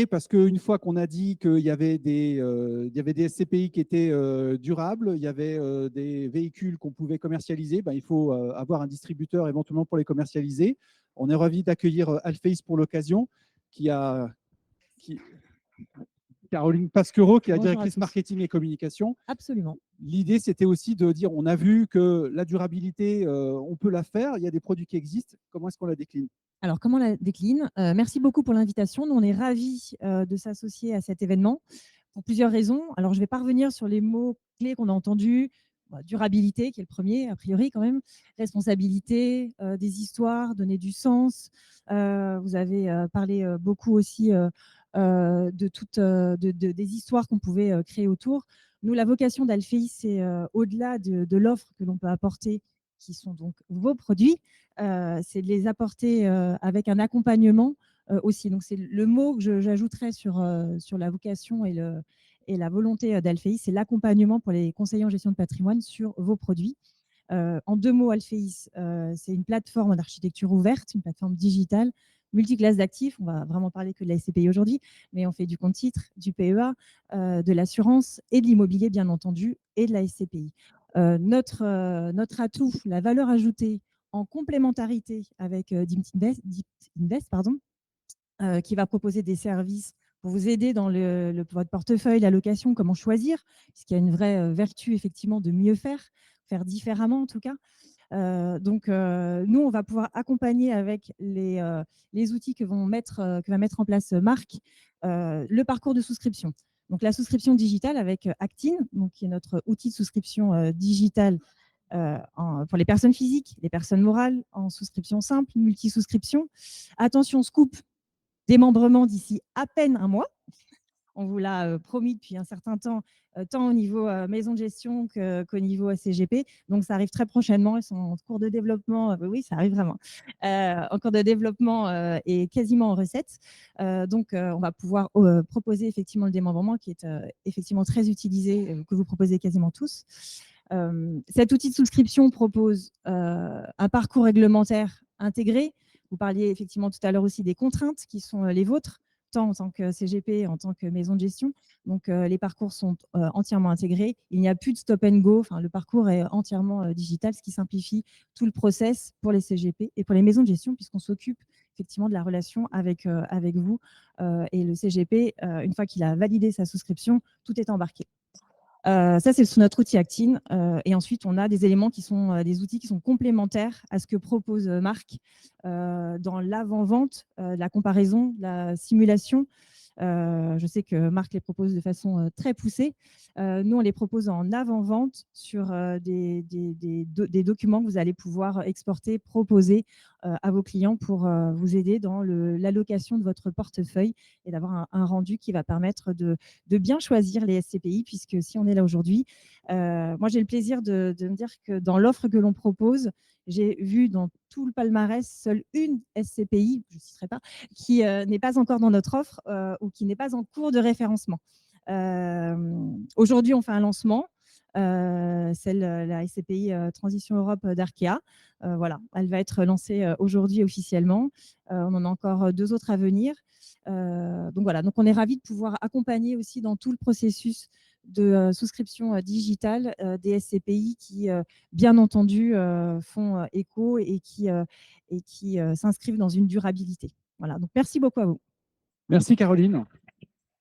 parce qu'une fois qu'on a dit qu'il y avait des SCPI qui étaient durables, il y avait des véhicules qu'on pouvait commercialiser, ben, il faut avoir un distributeur éventuellement pour les commercialiser. On est ravi d'accueillir Alpheiz pour l'occasion, qui a qui, Caroline Pasquereau, qui est la Bonjour à directrice tous. marketing et communication. Absolument. L'idée, c'était aussi de dire, on a vu que la durabilité, on peut la faire, il y a des produits qui existent, comment est-ce qu'on la décline? Alors, comment on la décline? Merci beaucoup pour l'invitation. Nous, on est ravis de s'associer à cet événement pour plusieurs raisons. Alors, je ne vais pas revenir sur les mots-clés qu'on a entendus. Durabilité, qui est le premier, a priori quand même. Responsabilité, des histoires, donner du sens. Vous avez parlé beaucoup aussi des histoires qu'on pouvait créer autour. Nous, la vocation d'Alphei, c'est au-delà de l'offre que l'on peut apporter, qui sont donc vos produits, c'est de les apporter avec un accompagnement aussi. Donc, c'est le mot que j'ajouterais sur la vocation et la volonté d'Alphei, c'est l'accompagnement pour les conseillers en gestion de patrimoine sur vos produits. En deux mots, Alphei, c'est une plateforme d'architecture ouverte, une plateforme digitale, multiclasse d'actifs. On va vraiment parler que de la SCPI aujourd'hui, mais on fait du compte titre, du PEA, de l'assurance et de l'immobilier, bien entendu, et de la SCPI. Notre atout, la valeur ajoutée en complémentarité avec Deep Invest, pardon, qui va proposer des services pour vous aider dans votre portefeuille, l'allocation, comment choisir, puisqu'il y a une vraie vertu effectivement de mieux faire différemment en tout cas. Nous, on va pouvoir accompagner avec les outils que va mettre en place Marc, le parcours de souscription. Donc, la souscription digitale avec Actine, donc, qui est notre outil de souscription digitale pour les personnes physiques, les personnes morales, en souscription simple, multi-souscription. Attention, scoop, démembrement d'ici à peine un mois. On vous l'a promis depuis un certain temps, tant au niveau maison de gestion qu'au niveau CGP. Donc, ça arrive très prochainement. Ils sont en cours de développement. Oui, ça arrive vraiment. En cours de développement et quasiment en recette. On va pouvoir proposer effectivement le démembrement qui est effectivement très utilisé, que vous proposez quasiment tous. Cet outil de souscription propose un parcours réglementaire intégré. Vous parliez effectivement tout à l'heure aussi des contraintes qui sont les vôtres, tant en tant que CGP, en tant que maison de gestion. Donc, les parcours sont entièrement intégrés. Il n'y a plus de stop and go. Enfin, le parcours est entièrement digital, ce qui simplifie tout le process pour les CGP et pour les maisons de gestion, puisqu'on s'occupe effectivement de la relation avec vous et le CGP. Une fois qu'il a validé sa souscription, tout est embarqué. Ça, c'est sous notre outil Actine. Et ensuite, on a des éléments qui sont des outils qui sont complémentaires à ce que propose Marc dans l'avant-vente, la comparaison, la simulation. Je sais que Marc les propose de façon très poussée. Nous, on les propose en avant-vente sur des documents que vous allez pouvoir exporter, proposer à vos clients pour vous aider dans l'allocation de votre portefeuille et d'avoir un rendu qui va permettre de bien choisir les SCPI, puisque si on est là aujourd'hui, moi, j'ai le plaisir de me dire que dans l'offre que l'on propose, j'ai vu dans tout le palmarès seule une SCPI, je ne citerai pas, qui n'est pas encore dans notre offre ou qui n'est pas en cours de référencement. Aujourd'hui, on fait un lancement, la SCPI Transition Europe d'Arkea. Voilà, elle va être lancée aujourd'hui officiellement. On en a encore deux autres à venir. Donc on est ravis de pouvoir accompagner aussi dans tout le processus de souscription digitale des SCPI qui, bien entendu, font écho et qui s'inscrivent dans une durabilité. Voilà, donc merci beaucoup à vous. Merci Caroline.